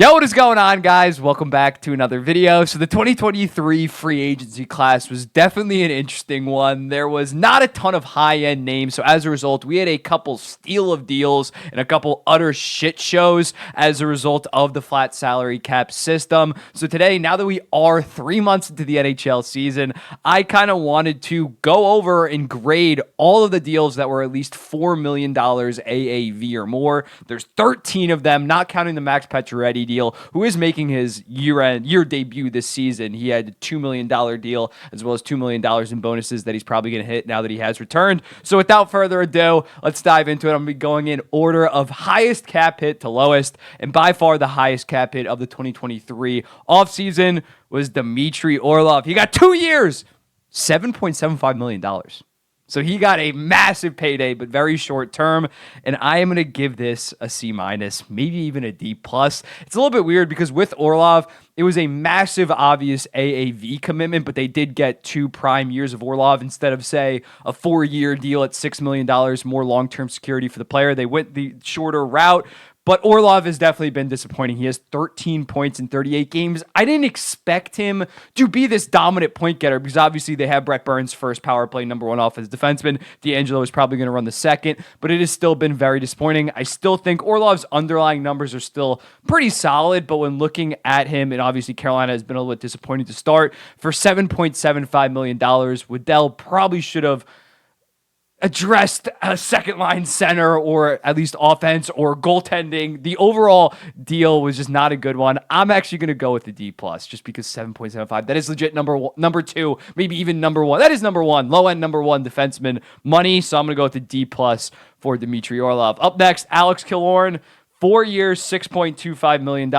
Yo, what is going on, guys? Welcome back to another video. So the 2023 free agency class was definitely an interesting one. There was not a ton of high-end names, so as a result, we had a couple steal of deals and a couple utter shit shows as a result of the flat salary cap system. So today, now that we are 3 months into the NHL season, I kind of wanted to go over and grade all of the deals that were at least $4 million AAV or more. There's 13 of them, not counting the Max Pacioretty deal, who is making his year debut this season. He had a $2 million deal as well as $2 million in bonuses that he's probably going to hit now that he has returned. So without further ado, let's dive into it. I'm going to be going in order of highest cap hit to lowest, and by far the highest cap hit of the 2023 offseason was Dmitry Orlov. He got 2 years, $7.75 million. So he got a massive payday, but very short term. And I am going to give this a C-, maybe even a D+. It's a little bit weird because with Orlov, it was a massive, obvious AAV commitment, but they did get 2 prime years of Orlov instead of, say, a 4-year deal at $6 million, more long-term security for the player. They went the shorter route. But Orlov has definitely been disappointing. He has 13 points in 38 games. I didn't expect him to be this dominant point getter because obviously they have Brett Burns first power play number 1 offensive defenseman. D'Angelo is probably going to run the second, but it has still been very disappointing. I still think Orlov's underlying numbers are still pretty solid, but when looking at him, and obviously Carolina has been a little bit disappointing to start, for $7.75 million, Waddell probably should have addressed a second line center or at least offense or goaltending. The overall deal was just not a good one. I'm actually going to go with the D+ just because 7.75, that is legit number 2, maybe even number 1. That is number 1, low end number 1 defenseman money. So I'm going to go with the D+ for Dmitry Orlov. Up next, Alex Killorn. 4 years, $6.25 million.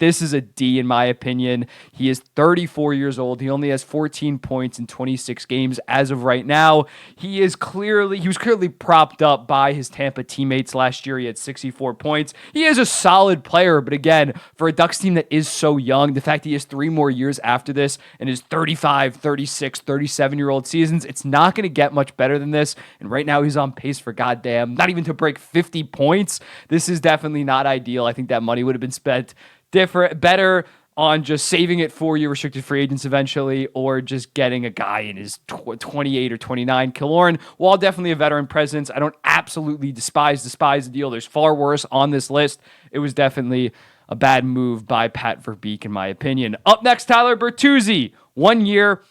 This is a D in my opinion. He is 34 years old. He only has 14 points in 26 games as of right now. He was clearly propped up by his Tampa teammates last year. He had 64 points. He is a solid player, but again, for a Ducks team that is so young, the fact that he has 3 more years after this and his 35, 36, 37-year-old seasons, it's not going to get much better than this. And right now he's on pace for not even to break 50 points. This is definitely not ideal. I think that money would have been spent better on just saving it for your restricted free agents eventually, or just getting a guy in his 28 or 29. Killorn, while definitely a veteran presence, I don't absolutely despise the deal. There's far worse on this list. It was definitely a bad move by Pat Verbeek, in my opinion. Up next, Tyler Bertuzzi. 1 year,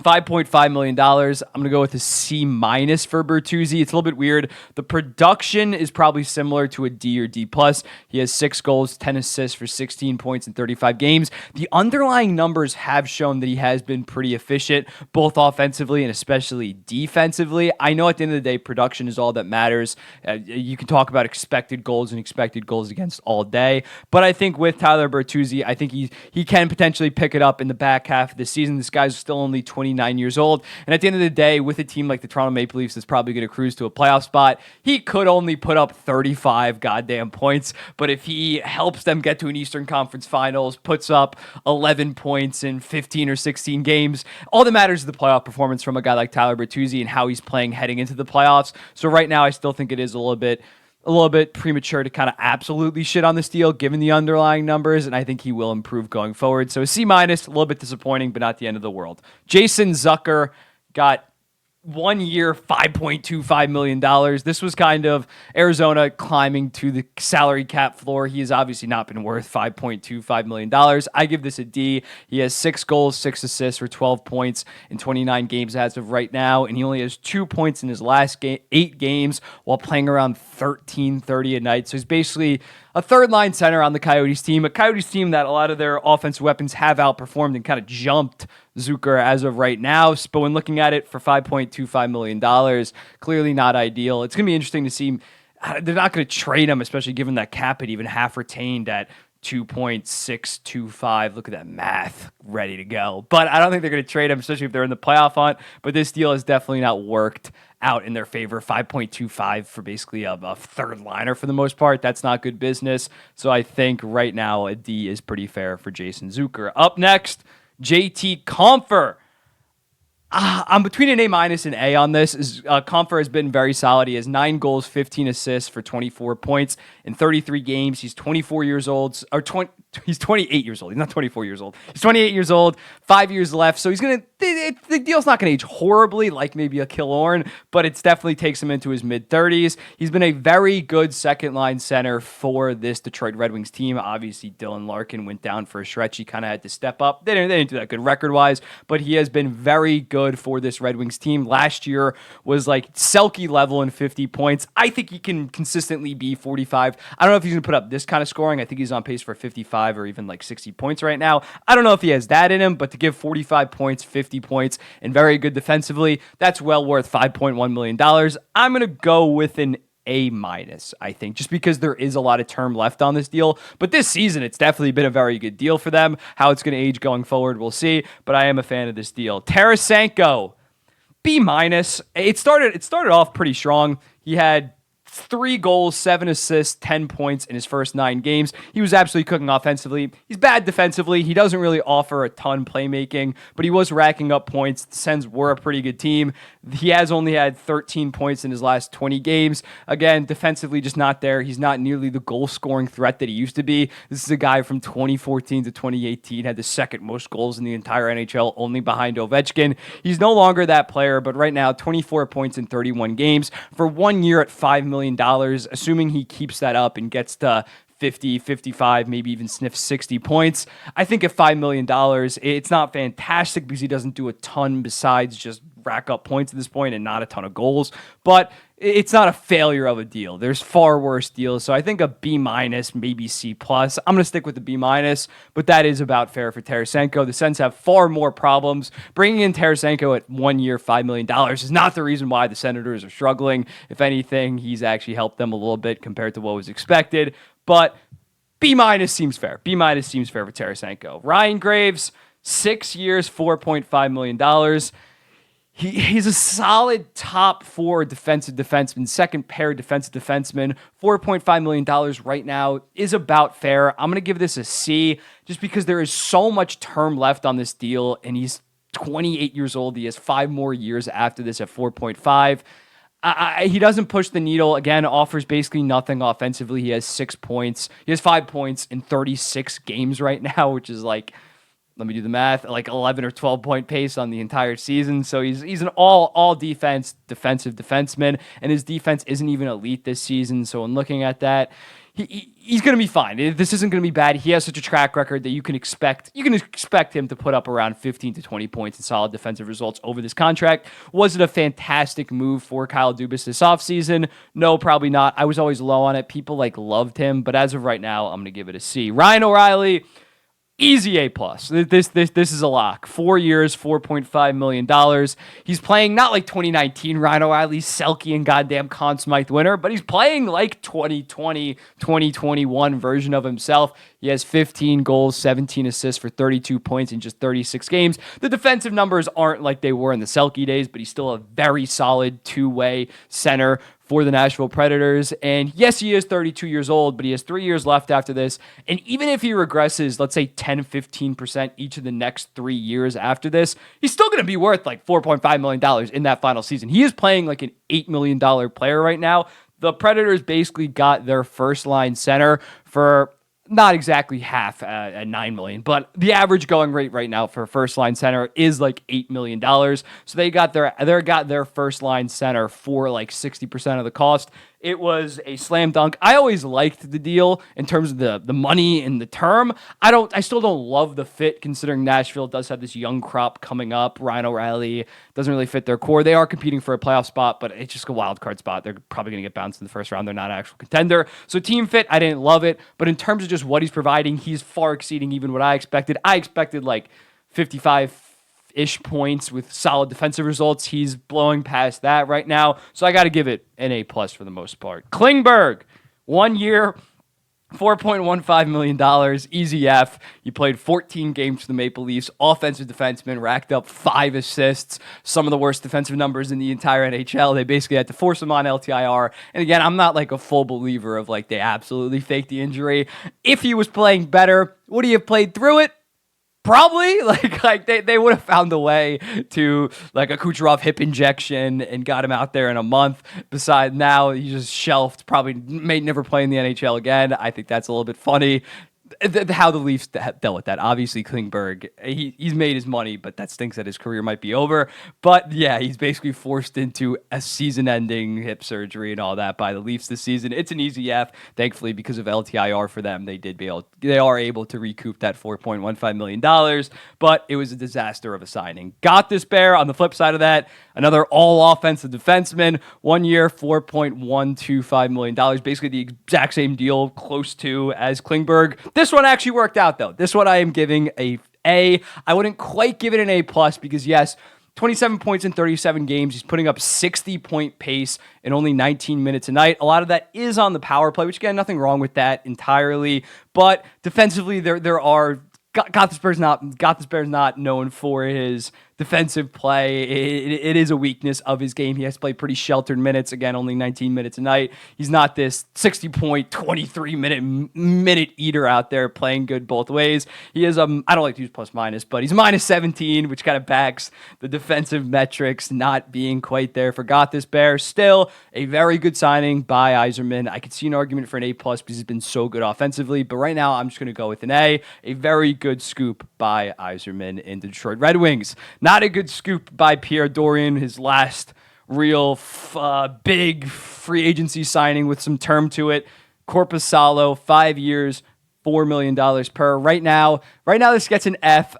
$5.5 million. I'm going to go with a C- for Bertuzzi. It's a little bit weird. The production is probably similar to a D or D+. He has 6 goals, 10 assists for 16 points in 35 games. The underlying numbers have shown that he has been pretty efficient, both offensively and especially defensively. I know at the end of the day, production is all that matters. You can talk about expected goals and expected goals against all day, but I think with Tyler Bertuzzi, I think he can potentially pick it up in the back half of the season. This guy's still only 29 years old. And at the end of the day, with a team like the Toronto Maple Leafs that's probably going to cruise to a playoff spot, he could only put up 35 goddamn points. But if he helps them get to an Eastern Conference Finals, puts up 11 points in 15 or 16 games, all that matters is the playoff performance from a guy like Tyler Bertuzzi and how he's playing heading into the playoffs. So right now, I still think it is a little bit premature to kind of absolutely shit on this deal given the underlying numbers, and I think he will improve going forward. So a C-, a little bit disappointing, but not the end of the world. Jason Zucker got 1 year, $5.25 million. This was kind of Arizona climbing to the salary cap floor. He has obviously not been worth $5.25 million. I give this a D. He has 6 goals, 6 assists for 12 points in 29 games as of right now, and he only has 2 points in his last 8 games while playing around 13-30 a night. So he's basically a third-line center on the Coyotes team, a Coyotes team that a lot of their offensive weapons have outperformed and kind of jumped Zucker as of right now. But when looking at it for $5.25 million, clearly not ideal. It's going to be interesting to see. They're not going to trade him, especially given that cap hit even half retained at 2.625. Look at that math ready to go. But I don't think they're going to trade him, especially if they're in the playoff hunt. But this deal has definitely not worked out in their favor. 5.25 for basically a third liner for the most part. That's not good business. So I think right now a D is pretty fair for Jason Zucker. Up next, JT Compher. I'm between an A minus and A on this. Compher has been very solid. He has 9 goals, 15 assists for 24 points in 33 games. He's 24 years old, or 20. He's 28 years old. He's not 24 years old. He's 28 years old, 5 years left. So the deal's not going to age horribly like maybe a Killorn, but it definitely takes him into his mid-30s. He's been a very good second-line center for this Detroit Red Wings team. Obviously, Dylan Larkin went down for a stretch. He kind of had to step up. They didn't do that good record-wise, but he has been very good for this Red Wings team. Last year was like Selke level in 50 points. I think he can consistently be 45. I don't know if he's going to put up this kind of scoring. I think he's on pace for 55 or even like 60 points right now. I don't know if he has that in him, but to give 45 points, 50 points, and very good defensively, that's well worth $5.1 million. I'm going to go with an A minus, I think, just because there is a lot of term left on this deal. But this season, it's definitely been a very good deal for them. How it's going to age going forward, we'll see. But I am a fan of this deal. Tarasenko, B minus. It started off pretty strong. He had 3 goals, 7 assists, 10 points in his first 9 games. He was absolutely cooking offensively. He's bad defensively. He doesn't really offer a ton playmaking, but he was racking up points. The Sens were a pretty good team. He has only had 13 points in his last 20 games. Again, defensively just not there. He's not nearly the goal-scoring threat that he used to be. This is a guy from 2014 to 2018, had the second most goals in the entire NHL, only behind Ovechkin. He's no longer that player, but right now, 24 points in 31 games for 1 year at $5 million, assuming he keeps that up and gets to 50, 55, maybe even sniff 60 points. I think at $5 million, it's not fantastic because he doesn't do a ton besides just rack up points at this point and not a ton of goals, but it's not a failure of a deal. There's far worse deals. So I think a B minus, maybe C plus. I'm going to stick with the B minus, but that is about fair for Tarasenko. The Sens have far more problems. Bringing in Tarasenko at 1 year, $5 million is not the reason why the Senators are struggling. If anything, he's actually helped them a little bit compared to what was expected, but B minus seems fair. B minus seems fair for Tarasenko. Ryan Graves, 6 years, $4.5 million. He's a solid top 4 defensive defenseman, second pair defensive defenseman. $4.5 million right now is about fair. I'm going to give this a C just because there is so much term left on this deal, and he's 28 years old. He has 5 more years after this at 4.5. He doesn't push the needle. Again, offers basically nothing offensively. He has 6 points. He has 5 points in 36 games right now, which is like, let me do the math, like 11 or 12 point pace on the entire season. So he's an all defensive defenseman, and his defense isn't even elite this season. So in looking at that, he's going to be fine. This isn't going to be bad. He has such a track record that you can expect him to put up around 15 to 20 points in solid defensive results over this contract. Was it a fantastic move for Kyle Dubas this offseason? No, probably not. I was always low on it. People loved him, but as of right now, I'm going to give it a C. Ryan O'Reilly, easy A+. This is a lock. 4 years, $4.5 million. He's playing not like 2019 Ryan O'Reilly, Selke, and goddamn Conn Smythe winner, but he's playing like 2020, 2021 version of himself. He has 15 goals, 17 assists for 32 points in just 36 games. The defensive numbers aren't like they were in the Selke days, but he's still a very solid two-way center for the Nashville Predators. And yes, he is 32 years old, but he has 3 years left after this. And even if he regresses, let's say 10, 15% each of the next 3 years after this, he's still going to be worth like $4.5 million in that final season. He is playing like an $8 million player right now. The Predators basically got their first line center for not exactly half at $9 million, but the average going rate right now for first line center is like $8 million. So they got their first line center for like 60% of the cost. It was a slam dunk. I always liked the deal in terms of the money and the term. I still don't love the fit considering Nashville does have this young crop coming up. Ryan O'Reilly doesn't really fit their core. They are competing for a playoff spot, but it's just a wild card spot. They're probably going to get bounced in the first round. They're not an actual contender. So team fit, I didn't love it. But in terms of just what he's providing, he's far exceeding even what I expected. I expected like 55-ish points with solid defensive results. He's blowing past that right now. So I got to give it an A+ for the most part. Klingberg, 1 year, $4.15 million, easy F. He played 14 games for the Maple Leafs, offensive defenseman, racked up 5 assists, some of the worst defensive numbers in the entire NHL. They basically had to force him on LTIR. And again, I'm not like a full believer of like they absolutely faked the injury. If he was playing better, would he have played through it? Probably like they would have found a way to like a Kucherov hip injection and got him out there in a month. Besides, now he's just shelved, probably may never play in the NHL again. I think that's a little bit funny. How the Leafs dealt with that. Obviously, Klingberg, he's made his money, but that stinks that his career might be over. But yeah, he's basically forced into a season-ending hip surgery and all that by the Leafs this season. It's an easy F. Thankfully, because of LTIR for them, they are able to recoup that $4.15 million. But it was a disaster of a signing. Gostisbehere, on the flip side of that, another all-offensive defenseman. 1 year, $4.125 million. Basically the exact same deal, close to as Klingberg. This one actually worked out, though. This one I am giving a A. I wouldn't quite give it an A+, because, yes, 27 points in 37 games. He's putting up 60-point pace in only 19 minutes a night. A lot of that is on the power play, which, again, nothing wrong with that entirely. But defensively, there are... Gostisbehere's not known for his defensive play. It is a weakness of his game. He has to play pretty sheltered minutes. Again, only 19 minutes a night. He's not this 60-point, 23-minute eater out there playing good both ways. He is, I don't like to use plus minus, but he's minus 17, which kind of backs the defensive metrics not being quite there for Gostisbehere. Still, a very good signing by Yzerman. I could see an argument for an A+ because he's been so good offensively, but right now I'm just going to go with an A. A very good scoop by Yzerman in the Detroit Red Wings. Not a good scoop by Pierre Dorion, his last real big free agency signing with some term to it. Korpisalo, 5 years, $4 million per. Right now, this gets an F.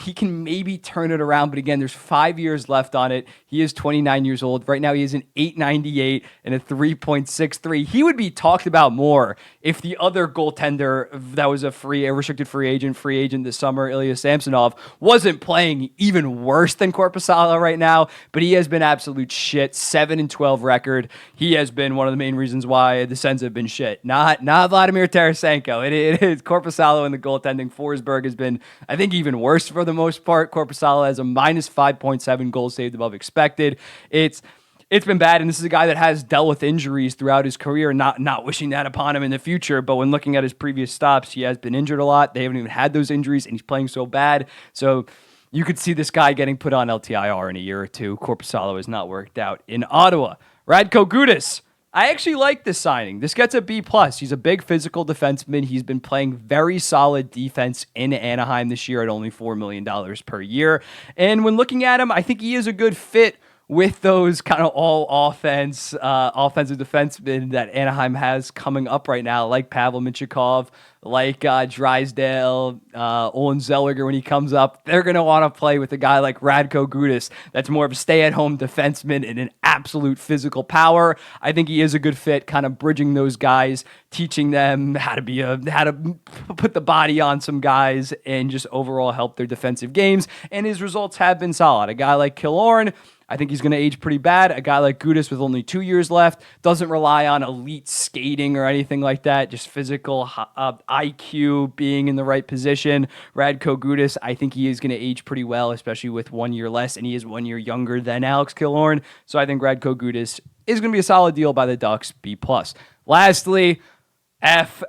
He can maybe turn it around, but again, there's 5 years left on it. He is 29 years old. Right now, he is an 8.98 and a 3.63. He would be talked about more if the other goaltender that was a restricted free agent this summer, Ilya Samsonov, wasn't playing even worse than Korpisalo right now. But he has been absolute shit. 7-12 record. He has been one of the main reasons why the Sens have been shit. Not Vladimir Tarasenko. It is Korpisalo and the goaltending. Forsberg has been, I think, even worse for the most part. Korpisalo has a minus 5.7 goals saved above expected. It's been bad, and this is a guy that has dealt with injuries throughout his career, not wishing that upon him in the future, but when looking at his previous stops, he has been injured a lot. They haven't even had those injuries, and he's playing so bad. So you could see this guy getting put on LTIR in a year or two. Korpisalo has not worked out in Ottawa. Radko Gudas. I actually like this signing. This gets a B+. He's a big physical defenseman. He's been playing very solid defense in Anaheim this year at only $4 million per year. And when looking at him, I think he is a good fit with those kind of offensive defensemen that Anaheim has coming up right now, like Pavel Mintyukov, like Drysdale, Olin Zellweger when he comes up. They're going to want to play with a guy like Radko Gudas that's more of a stay-at-home defenseman and an absolute physical power. I think he is a good fit, kind of bridging those guys, teaching them how to put the body on some guys and just overall help their defensive games. And his results have been solid. A guy like Killorn, I think he's going to age pretty bad. A guy like Gudas with only 2 years left doesn't rely on elite skating or anything like that, just physical IQ, being in the right position. Radko Gudas, I think he is going to age pretty well, especially with 1 year less, and he is 1 year younger than Alex Killorn. So I think Radko Gudas is going to be a solid deal by the Ducks, B+. Lastly, F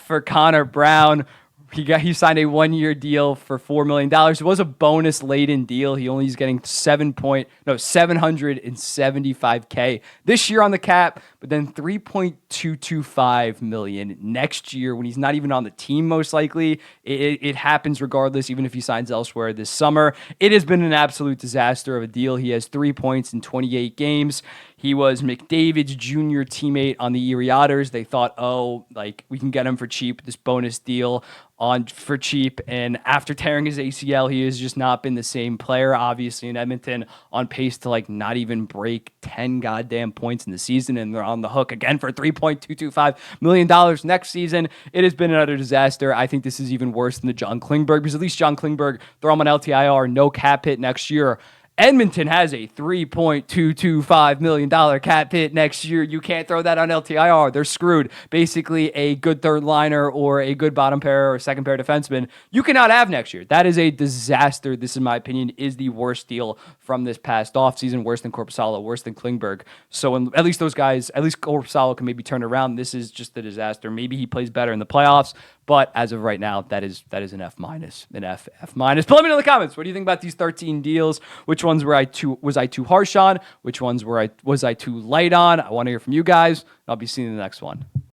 for Conor Brown. He signed a 1 year deal for $4 million. It was a bonus laden deal. He only is getting $775K this year on the cap, but then $3.225 million next year when he's not even on the team, most likely. It happens regardless, even if he signs elsewhere this summer. It has been an absolute disaster of a deal. He has 3 points in 28 games. He was McDavid's junior teammate on the Erie Otters. They thought, we can get him for cheap, this bonus deal for cheap. And after tearing his ACL, he has just not been the same player. Obviously, in Edmonton, on pace to not even break 10 goddamn points in the season, and they're on the hook again for $3.225 million next season. It has been another disaster. I think this is even worse than the John Klingberg, because at least John Klingberg, throw him on LTIR, no cap hit next year. Edmonton has a $3.225 million cap hit next year. You can't throw that on LTIR. They're screwed. Basically, a good third liner or a good bottom pair or second pair defenseman, you cannot have next year. That is a disaster. This, in my opinion, is the worst deal from this past offseason. Worse than Korpisalo, worse than Klingberg. So at least those guys, at least Korpisalo can maybe turn around. This is just a disaster. Maybe he plays better in the playoffs. But as of right now, that is an F minus, an F minus. But let me know in the comments. What do you think about these 13 deals? Which ones was I too harsh on? Which ones was I too light on? I want to hear from you guys. I'll be seeing you in the next one.